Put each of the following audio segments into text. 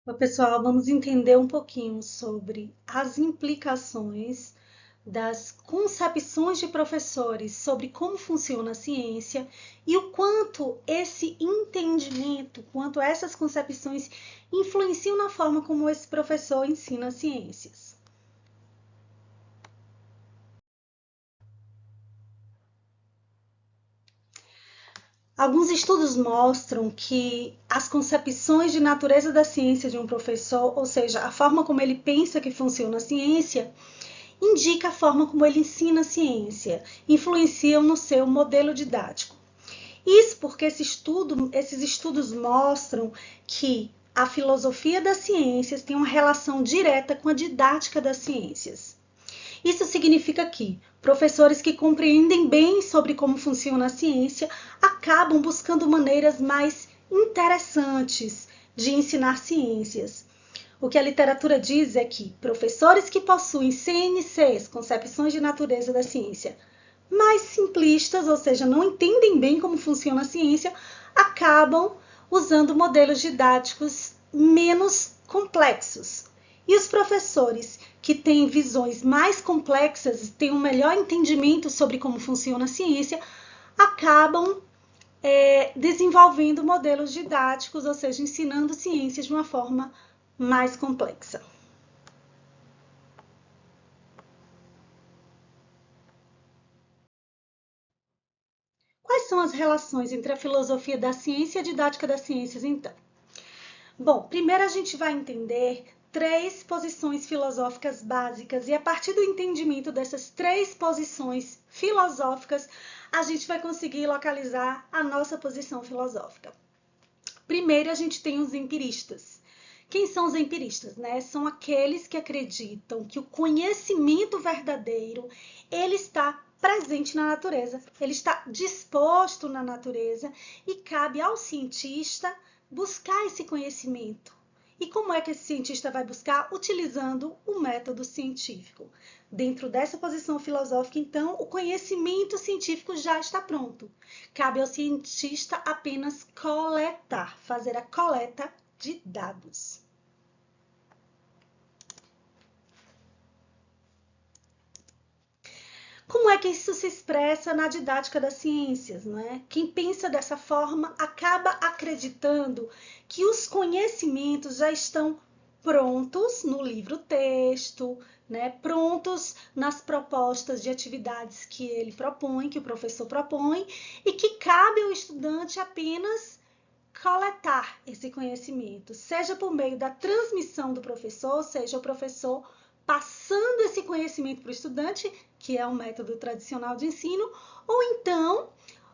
Oi, pessoal, vamos entender um pouquinho sobre as implicações das concepções de professores sobre como funciona a ciência e o quanto esse entendimento, quanto essas concepções influenciam na forma como esse professor ensina ciências. Alguns estudos mostram que as concepções de natureza da ciência de um professor, ou seja, a forma como ele pensa que funciona a ciência, indica a forma como ele ensina a ciência, influenciam no seu modelo didático. Isso porque esses estudos mostram que a filosofia das ciências tem uma relação direta com a didática das ciências. Isso significa que professores que compreendem bem sobre como funciona a ciência acabam buscando maneiras mais interessantes de ensinar ciências. O que a literatura diz é que professores que possuem CNCs, concepções de natureza da ciência, mais simplistas, ou seja, não entendem bem como funciona a ciência, acabam usando modelos didáticos menos complexos. E os professores que têm visões mais complexas, têm um melhor entendimento sobre como funciona a ciência, acabam desenvolvendo modelos didáticos, ou seja, ensinando ciências de uma forma mais complexa. Quais são as relações entre a filosofia da ciência e a didática das ciências, então? Bom, primeiro a gente vai entender três posições filosóficas básicas e a partir do entendimento dessas três posições filosóficas, a gente vai conseguir localizar a nossa posição filosófica. Primeiro, a gente tem os empiristas. Quem são os empiristas, né? São aqueles que acreditam que o conhecimento verdadeiro, ele está presente na natureza, ele está disposto na natureza e cabe ao cientista buscar esse conhecimento. E como é que esse cientista vai buscar? Utilizando o método científico. Dentro dessa posição filosófica, então, o conhecimento científico já está pronto. Cabe ao cientista apenas coletar, fazer a coleta de dados. Como é que isso se expressa na didática das ciências, não é? Quem pensa dessa forma acaba acreditando que os conhecimentos já estão prontos no livro-texto, né? Prontos nas propostas de atividades que ele propõe, que o professor propõe, e que cabe ao estudante apenas coletar esse conhecimento, seja por meio da transmissão do professor, seja o professor passando esse conhecimento para o estudante, que é um método tradicional de ensino, ou então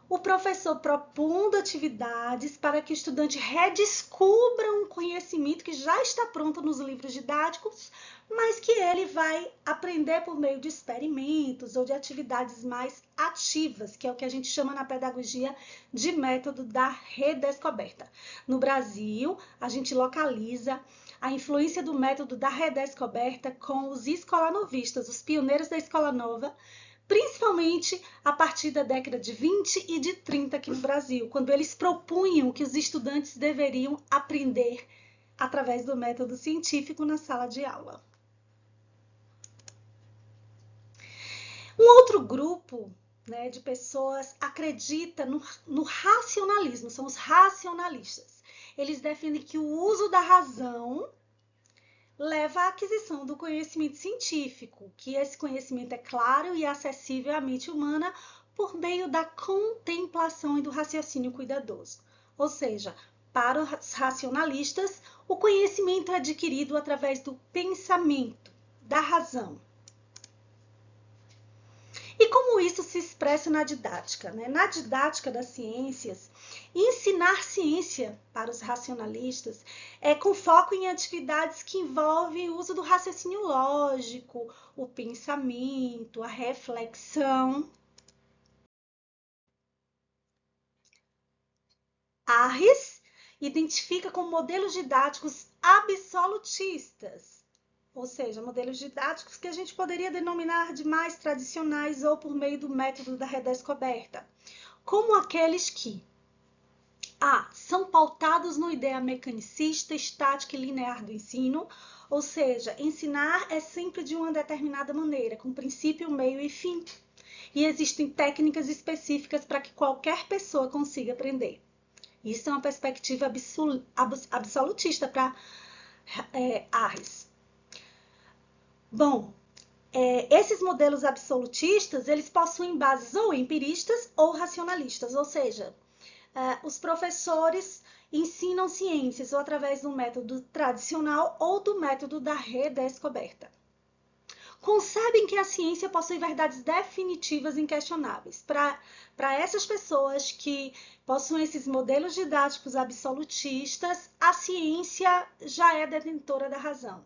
o professor propondo atividades para que o estudante redescubra um conhecimento que já está pronto nos livros didáticos, mas que ele vai aprender por meio de experimentos ou de atividades mais ativas, que é o que a gente chama na pedagogia de método da redescoberta. No Brasil, a gente localiza a influência do método da redescoberta com os escolanovistas, os pioneiros da escola nova, principalmente a partir da década de 20 e de 30 aqui no Brasil, quando eles propunham que os estudantes deveriam aprender através do método científico na sala de aula. Um outro grupo, né, de pessoas acredita no racionalismo, são os racionalistas. Eles defendem que o uso da razão leva à aquisição do conhecimento científico, que esse conhecimento é claro e acessível à mente humana por meio da contemplação e do raciocínio cuidadoso. Ou seja, para os racionalistas, o conhecimento é adquirido através do pensamento, da razão. E como isso se expressa na didática? Né? Na didática das ciências, ensinar ciência para os racionalistas é com foco em atividades que envolvem o uso do raciocínio lógico, o pensamento, a reflexão. Arres identifica com modelos didáticos absolutistas, ou seja, modelos didáticos que a gente poderia denominar de mais tradicionais ou por meio do método da redescoberta, como aqueles que A. São pautados no ideia mecanicista, estática e linear do ensino, ou seja, ensinar é sempre de uma determinada maneira, com princípio, meio e fim. E existem técnicas específicas para que qualquer pessoa consiga aprender. Isso é uma perspectiva absolutista para Harris. Bom, esses modelos absolutistas, eles possuem bases ou empiristas ou racionalistas, ou seja, os professores ensinam ciências ou através do método tradicional ou do método da redescoberta. Concebem que a ciência possui verdades definitivas e inquestionáveis. Para essas pessoas que possuem esses modelos didáticos absolutistas, a ciência já é detentora da razão.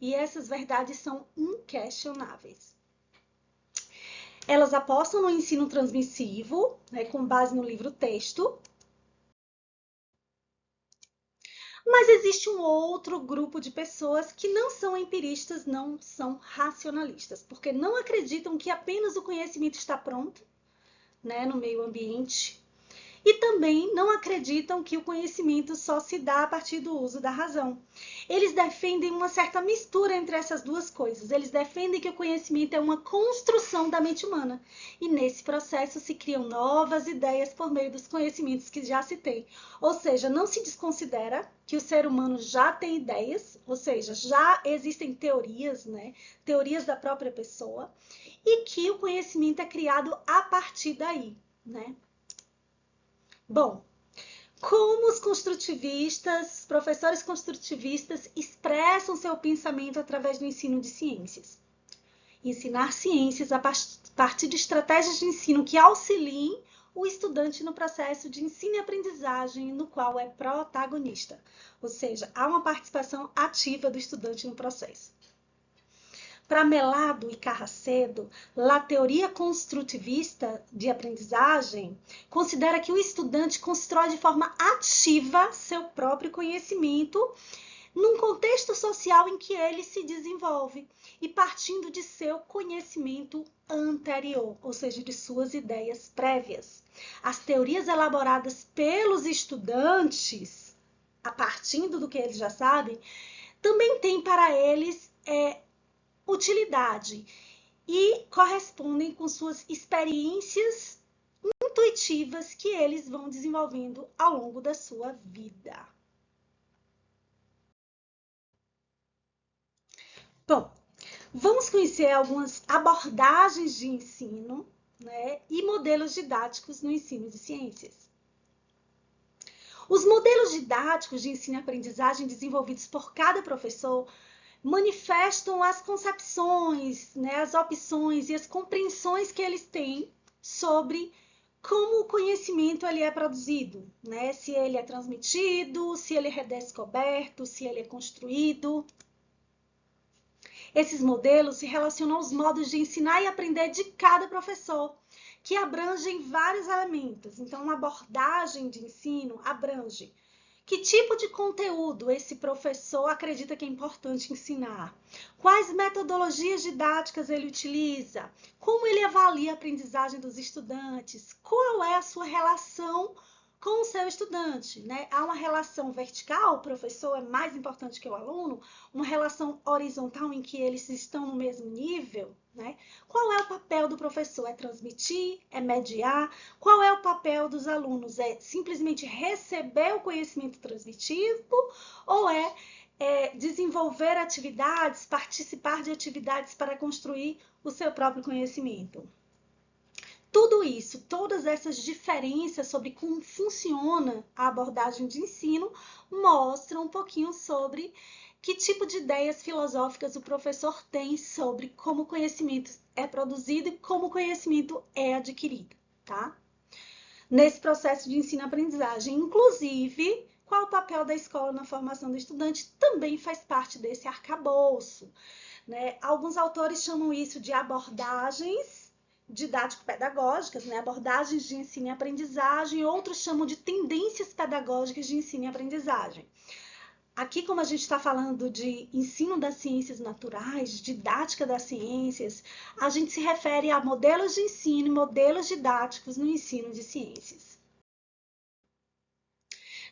E essas verdades são inquestionáveis. Elas apostam no ensino transmissivo, né, com base no livro-texto. Mas existe um outro grupo de pessoas que não são empiristas, não são racionalistas, porque não acreditam que apenas o conhecimento está pronto, né, no meio ambiente, e também não acreditam que o conhecimento só se dá a partir do uso da razão. Eles defendem uma certa mistura entre essas duas coisas. Eles defendem que o conhecimento é uma construção da mente humana. E nesse processo se criam novas ideias por meio dos conhecimentos que já se tem. Ou seja, não se desconsidera que o ser humano já tem ideias, ou seja, já existem teorias, né? Teorias da própria pessoa, e que o conhecimento é criado a partir daí, né? Bom, como os construtivistas, professores construtivistas expressam seu pensamento através do ensino de ciências? Ensinar ciências a partir de estratégias de ensino que auxiliem o estudante no processo de ensino e aprendizagem, no qual é protagonista. Ou seja, há uma participação ativa do estudante no processo. Para Melado e Carracedo, a teoria construtivista de aprendizagem considera que o estudante constrói de forma ativa seu próprio conhecimento num contexto social em que ele se desenvolve e partindo de seu conhecimento anterior, ou seja, de suas ideias prévias. As teorias elaboradas pelos estudantes, a partir do que eles já sabem, também têm para eles utilidade e correspondem com suas experiências intuitivas que eles vão desenvolvendo ao longo da sua vida. Bom, vamos conhecer algumas abordagens de ensino, né, e modelos didáticos no ensino de ciências. Os modelos didáticos de ensino e aprendizagem desenvolvidos por cada professor manifestam as concepções, né, as opções e as compreensões que eles têm sobre como o conhecimento ele é produzido, né? Se ele é transmitido, se ele é redescoberto, se ele é construído. Esses modelos se relacionam aos modos de ensinar e aprender de cada professor, que abrangem vários elementos. Então, uma abordagem de ensino abrange que tipo de conteúdo esse professor acredita que é importante ensinar? Quais metodologias didáticas ele utiliza? Como ele avalia a aprendizagem dos estudantes? Qual é a sua relação com o seu estudante, né? Há uma relação vertical, o professor é mais importante que o aluno, uma relação horizontal em que eles estão no mesmo nível, né? Qual é o papel do professor? É transmitir? É mediar? Qual é o papel dos alunos? É simplesmente receber o conhecimento transmitido ou desenvolver atividades, participar de atividades para construir o seu próprio conhecimento? Tudo isso, todas essas diferenças sobre como funciona a abordagem de ensino, mostram um pouquinho sobre que tipo de ideias filosóficas o professor tem sobre como o conhecimento é produzido e como o conhecimento é adquirido, tá? Nesse processo de ensino-aprendizagem, inclusive, qual o papel da escola na formação do estudante também faz parte desse arcabouço, né? Alguns autores chamam isso de abordagens didático-pedagógicas, né? Abordagens de ensino e aprendizagem, outros chamam de tendências pedagógicas de ensino e aprendizagem. Aqui, como a gente está falando de ensino das ciências naturais, didática das ciências, a gente se refere a modelos de ensino e modelos didáticos no ensino de ciências.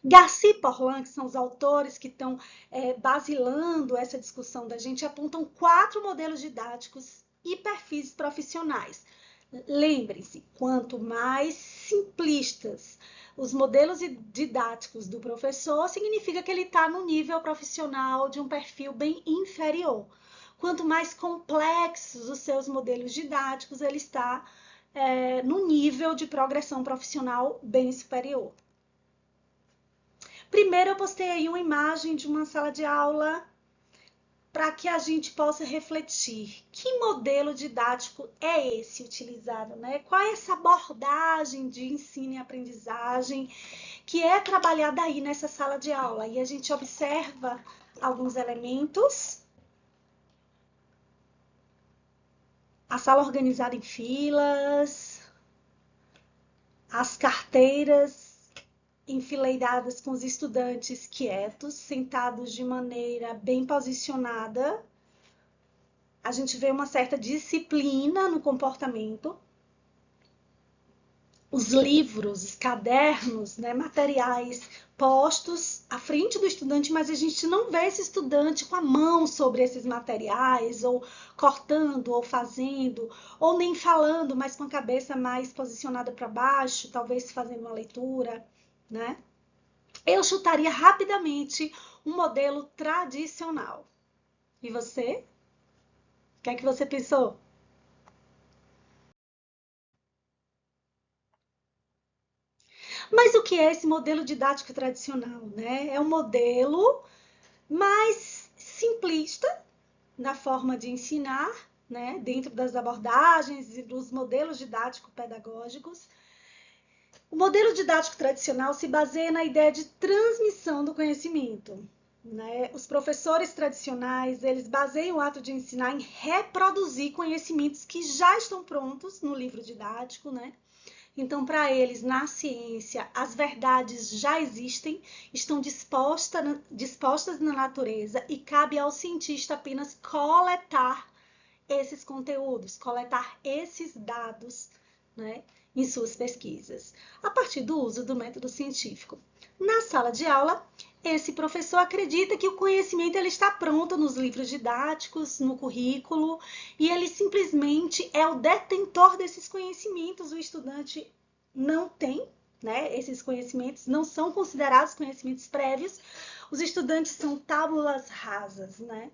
Garcia e Porlan, que são os autores que estão basilando essa discussão da gente, apontam 4 modelos didáticos e perfis profissionais. Lembrem-se, quanto mais simplistas os modelos didáticos do professor, significa que ele está no nível profissional de um perfil bem inferior. Quanto mais complexos os seus modelos didáticos, ele está no nível de progressão profissional bem superior. Primeiro, eu postei aí uma imagem de uma sala de aula para que a gente possa refletir. Que modelo didático é esse utilizado, né? Qual é essa abordagem de ensino e aprendizagem que é trabalhada aí nessa sala de aula? E a gente observa alguns elementos. A sala organizada em filas, as carteiras enfileiradas com os estudantes quietos, sentados de maneira bem posicionada. A gente vê uma certa disciplina no comportamento. Os livros, os cadernos, né, materiais postos à frente do estudante, mas a gente não vê esse estudante com a mão sobre esses materiais, ou cortando, ou fazendo, ou nem falando, mas com a cabeça mais posicionada para baixo, talvez fazendo uma leitura, né? Eu chutaria rapidamente um modelo tradicional. E você? O que é que você pensou? Mas o que é esse modelo didático tradicional, né? É um modelo mais simplista na forma de ensinar, né? Dentro das abordagens e dos modelos didático-pedagógicos. O modelo didático tradicional se baseia na ideia de transmissão do conhecimento, né? Os professores tradicionais, eles baseiam o ato de ensinar em reproduzir conhecimentos que já estão prontos no livro didático, né? Então, para eles, na ciência, as verdades já existem, estão dispostas na natureza e cabe ao cientista apenas coletar esses conteúdos, coletar esses dados, né, em suas pesquisas, a partir do uso do método científico. Na sala de aula, esse professor acredita que o conhecimento ele está pronto nos livros didáticos, no currículo, e ele simplesmente é o detentor desses conhecimentos. O estudante não tem, né, esses conhecimentos, não são considerados conhecimentos prévios. Os estudantes são tábulas rasas, né,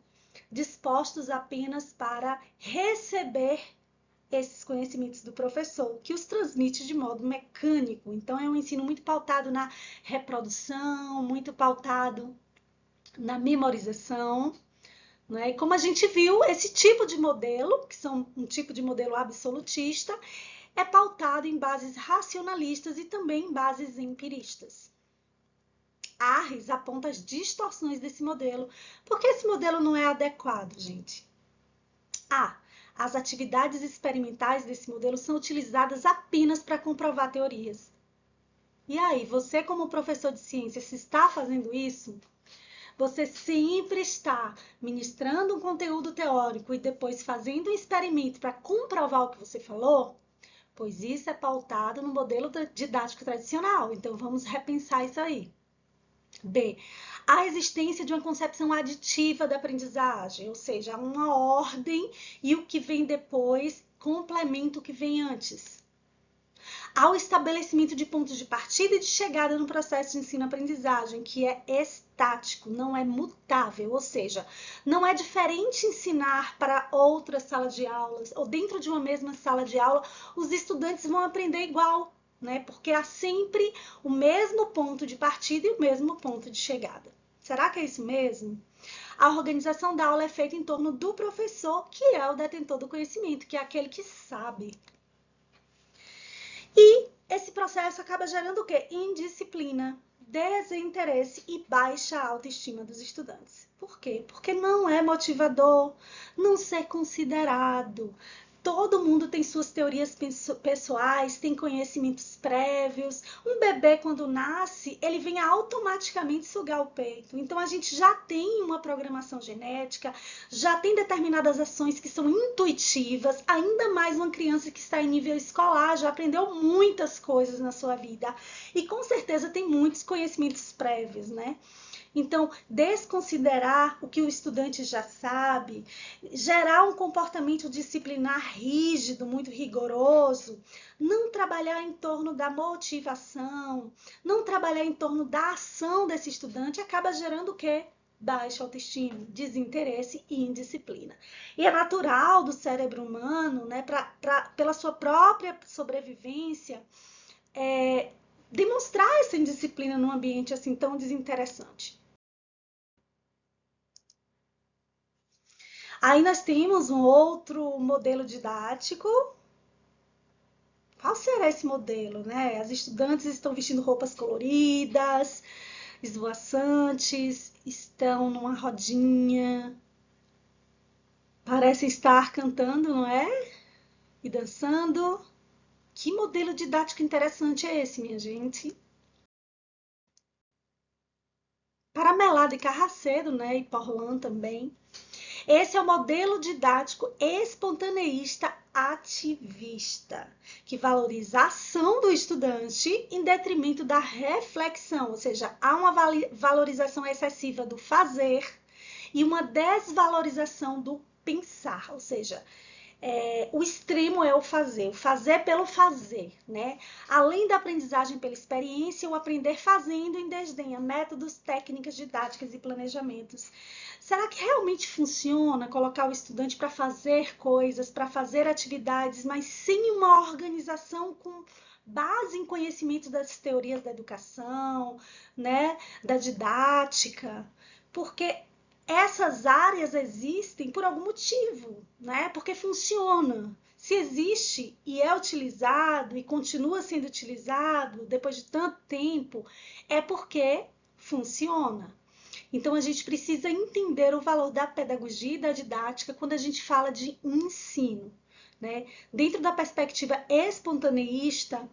dispostos apenas para receber esses conhecimentos do professor, que os transmite de modo mecânico. Então, é um ensino muito pautado na reprodução, muito pautado na memorização, né? E como a gente viu, esse tipo de modelo, que são um tipo de modelo absolutista, é pautado em bases racionalistas e também em bases empiristas. Arres aponta as distorções desse modelo. Por que esse modelo não é adequado, gente? As atividades experimentais desse modelo são utilizadas apenas para comprovar teorias. E aí, você como professor de ciência, se está fazendo isso, você sempre está ministrando um conteúdo teórico e depois fazendo um experimento para comprovar o que você falou, pois isso é pautado no modelo didático tradicional. Então, vamos repensar isso aí. B. A existência de uma concepção aditiva da aprendizagem, ou seja, uma ordem e o que vem depois complementa o que vem antes. Há o estabelecimento de pontos de partida e de chegada no processo de ensino-aprendizagem, que é estático, não é mutável, ou seja, não é diferente ensinar para outra sala de aulas, ou dentro de uma mesma sala de aula, os estudantes vão aprender igual, né? Porque há sempre o mesmo ponto de partida e o mesmo ponto de chegada. Será que é isso mesmo? A organização da aula é feita em torno do professor, que é o detentor do conhecimento, que é aquele que sabe. E esse processo acaba gerando o quê? Indisciplina, desinteresse e baixa autoestima dos estudantes. Por quê? Porque não é motivador não ser considerado, Todo mundo tem suas teorias pessoais, tem conhecimentos prévios. Um bebê, quando nasce, ele vem automaticamente sugar o peito. Então, a gente já tem uma programação genética, já tem determinadas ações que são intuitivas. Ainda mais uma criança que está em nível escolar, já aprendeu muitas coisas na sua vida. E, com certeza, tem muitos conhecimentos prévios, né? Então, desconsiderar o que o estudante já sabe, gerar um comportamento disciplinar rígido, muito rigoroso, não trabalhar em torno da motivação, não trabalhar em torno da ação desse estudante, acaba gerando o quê? Baixa autoestima, desinteresse e indisciplina. E é natural do cérebro humano, né, pela sua própria sobrevivência, demonstrar essa indisciplina num ambiente assim tão desinteressante. Aí nós temos um outro modelo didático. Qual será esse modelo, né? As estudantes estão vestindo roupas coloridas, esvoaçantes, estão numa rodinha, parecem estar cantando, não é? E dançando. Que modelo didático interessante é esse, minha gente? Para Melado e Carracedo, né? E Porlan também. Esse é o modelo didático espontaneísta ativista, que valoriza a ação do estudante em detrimento da reflexão, ou seja, há uma valorização excessiva do fazer e uma desvalorização do pensar, ou seja, o extremo é o fazer pelo fazer, né? Além da aprendizagem pela experiência, o aprender fazendo em desdém a métodos, técnicas didáticas e planejamentos. Será que realmente funciona colocar o estudante para fazer coisas, para fazer atividades, mas sem uma organização com base em conhecimento das teorias da educação, né, da didática? Porque essas áreas existem por algum motivo, né? Porque funciona. Se existe e é utilizado e continua sendo utilizado depois de tanto tempo, é porque funciona. Então a gente precisa entender o valor da pedagogia e da didática quando a gente fala de ensino, né? Dentro da perspectiva espontaneísta,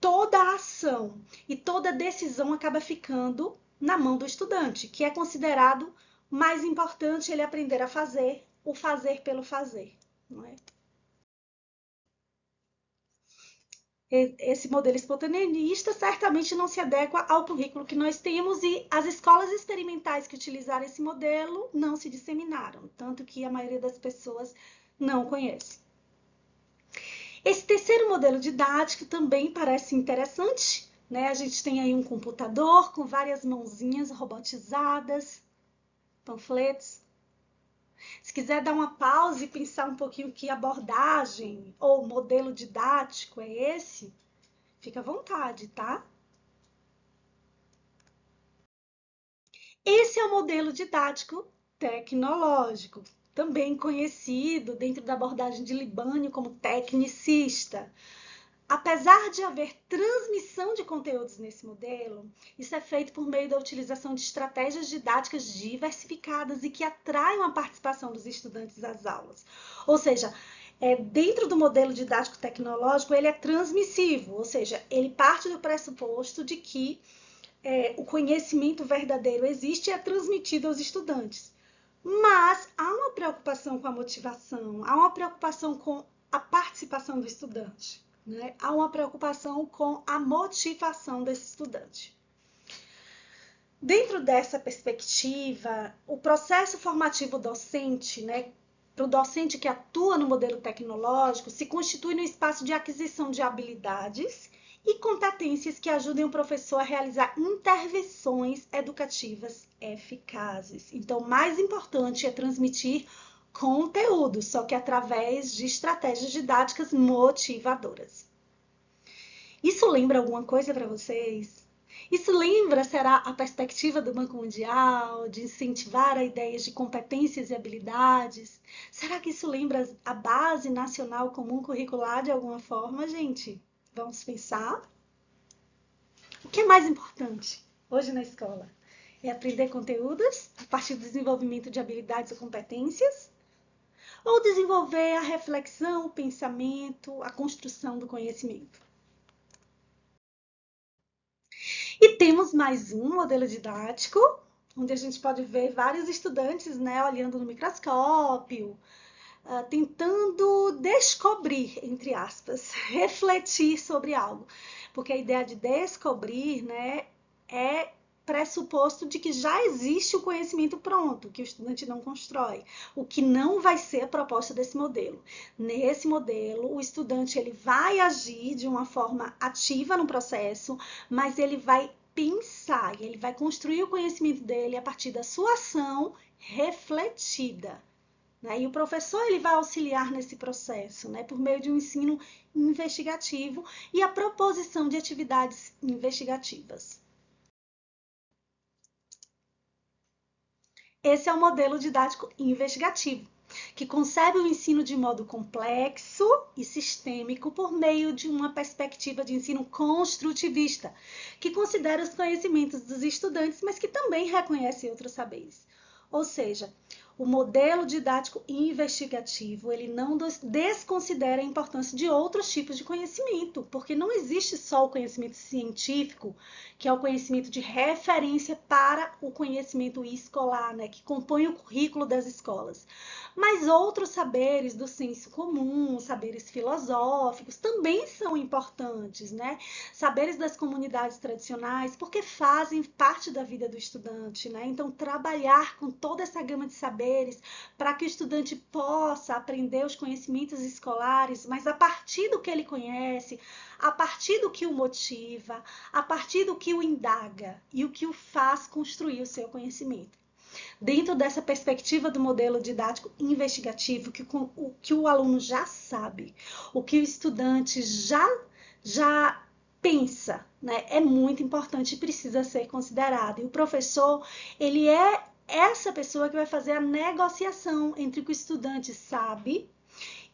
toda a ação e toda decisão acaba ficando na mão do estudante, que é considerado mais importante ele aprender a fazer, o fazer pelo fazer, não é? Esse modelo espontaneista certamente não se adequa ao currículo que nós temos e as escolas experimentais que utilizaram esse modelo não se disseminaram, tanto que a maioria das pessoas não conhece. Esse terceiro modelo didático também parece interessante, né? A gente tem aí um computador com várias mãozinhas robotizadas, panfletos. Se quiser dar uma pausa e pensar um pouquinho que abordagem ou modelo didático é esse, fica à vontade, tá? Esse é o modelo didático tecnológico, também conhecido dentro da abordagem de Libânio como tecnicista. Apesar de haver transmissão de conteúdos nesse modelo, isso é feito por meio da utilização de estratégias didáticas diversificadas e que atraiam a participação dos estudantes às aulas. Ou seja, dentro do modelo didático tecnológico, ele é transmissivo, ou seja, ele parte do pressuposto de que o conhecimento verdadeiro existe e é transmitido aos estudantes. Mas há uma preocupação com a motivação, há uma preocupação com a participação do estudante. Né? Há uma preocupação com a motivação desse estudante. Dentro dessa perspectiva, o processo formativo docente, né, para o docente que atua no modelo tecnológico, se constitui no espaço de aquisição de habilidades e competências que ajudem o professor a realizar intervenções educativas eficazes. Então, o mais importante é transmitir conteúdo, só que através de estratégias didáticas motivadoras. Isso lembra alguma coisa para vocês? Isso lembra, será, a perspectiva do Banco Mundial, de incentivar a ideias de competências e habilidades? Será que isso lembra a Base Nacional Comum Curricular de alguma forma, gente? Vamos pensar? O que é mais importante hoje na escola? É aprender conteúdos a partir do desenvolvimento de habilidades e competências? ou desenvolver a reflexão, o pensamento, a construção do conhecimento. E temos mais um modelo didático, onde a gente pode ver vários estudantes, né, olhando no microscópio, tentando descobrir, entre aspas, refletir sobre algo. Porque a ideia de descobrir, né, é pressuposto de que já existe o conhecimento pronto, que o estudante não constrói, o que não vai ser a proposta desse modelo. Nesse modelo, o estudante ele vai agir de uma forma ativa no processo, mas ele vai pensar, ele vai construir o conhecimento dele a partir da sua ação refletida. Né? E o professor ele vai auxiliar nesse processo, né? Por meio de um ensino investigativo e a proposição de atividades investigativas. Esse é o modelo didático investigativo, que concebe o ensino de modo complexo e sistêmico por meio de uma perspectiva de ensino construtivista, que considera os conhecimentos dos estudantes, mas que também reconhece outros saberes. Ou seja, o modelo didático investigativo, ele não desconsidera a importância de outros tipos de conhecimento, porque não existe só o conhecimento científico, que é o conhecimento de referência para o conhecimento escolar, né, que compõe o currículo das escolas. Mas outros saberes do senso comum, saberes filosóficos, também são importantes, né? Saberes das comunidades tradicionais, porque fazem parte da vida do estudante, né? Então, trabalhar com toda essa gama de saberes para que o estudante possa aprender os conhecimentos escolares, mas a partir do que ele conhece, a partir do que o motiva, a partir do que o indaga e o que o faz construir o seu conhecimento. Dentro dessa perspectiva do modelo didático investigativo, que o aluno já sabe, o que o estudante já pensa, né, é muito importante e precisa ser considerado. E o professor, ele é essa pessoa que vai fazer a negociação entre o que o estudante sabe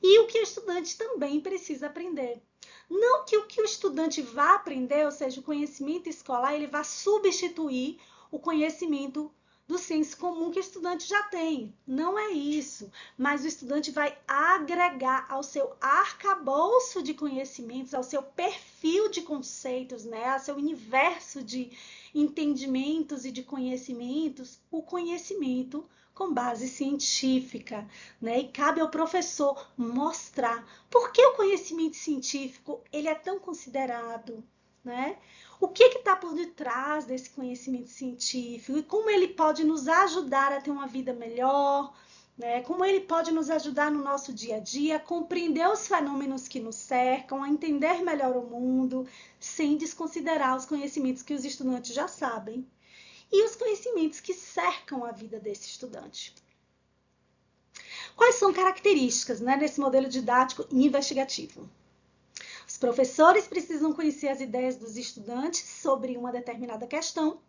e o que o estudante também precisa aprender. Não que o que o estudante vá aprender, ou seja, o conhecimento escolar, ele vá substituir o conhecimento do senso comum que o estudante já tem. Não é isso. Mas o estudante vai agregar ao seu arcabouço de conhecimentos, ao seu perfil de conceitos, né? Ao seu universo de entendimentos e de conhecimentos, o conhecimento com base científica, né? E cabe ao professor mostrar por que o conhecimento científico ele é tão considerado, né? O que está por detrás desse conhecimento científico e como ele pode nos ajudar a ter uma vida melhor, né? Como ele pode nos ajudar no nosso dia a dia, a compreender os fenômenos que nos cercam, a entender melhor o mundo, sem desconsiderar os conhecimentos que os estudantes já sabem e os conhecimentos que cercam a vida desse estudante. Quais são características, né, desse modelo didático e investigativo? Os professores precisam conhecer as ideias dos estudantes sobre uma determinada questão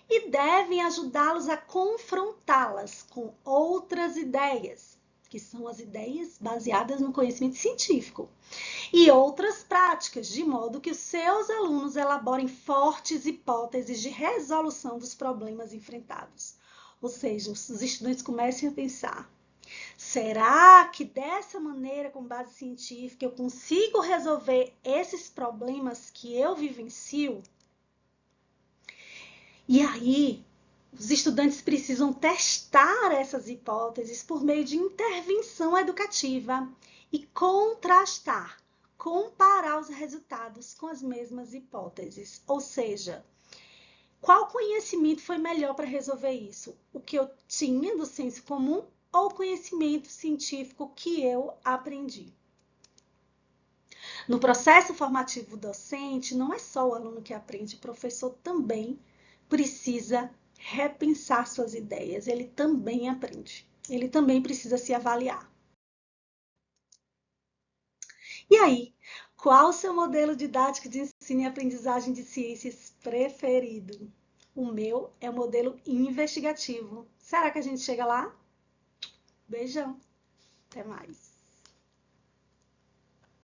e devem ajudá-los a confrontá-las com outras ideias, que são as ideias baseadas no conhecimento científico, e outras práticas, de modo que os seus alunos elaborem fortes hipóteses de resolução dos problemas enfrentados. Ou seja, os estudantes comecem a pensar: será que dessa maneira, com base científica, eu consigo resolver esses problemas que eu vivencio? E aí, os estudantes precisam testar essas hipóteses por meio de intervenção educativa e contrastar, comparar os resultados com as mesmas hipóteses. Ou seja, qual conhecimento foi melhor para resolver isso? O que eu tinha do senso comum ou o conhecimento científico que eu aprendi? No processo formativo docente, não é só o aluno que aprende, o professor também precisa repensar suas ideias, ele também aprende, ele também precisa se avaliar. E aí, qual o seu modelo didático de ensino e aprendizagem de ciências preferido? O meu é o modelo investigativo. Será que a gente chega lá? Beijão, até mais.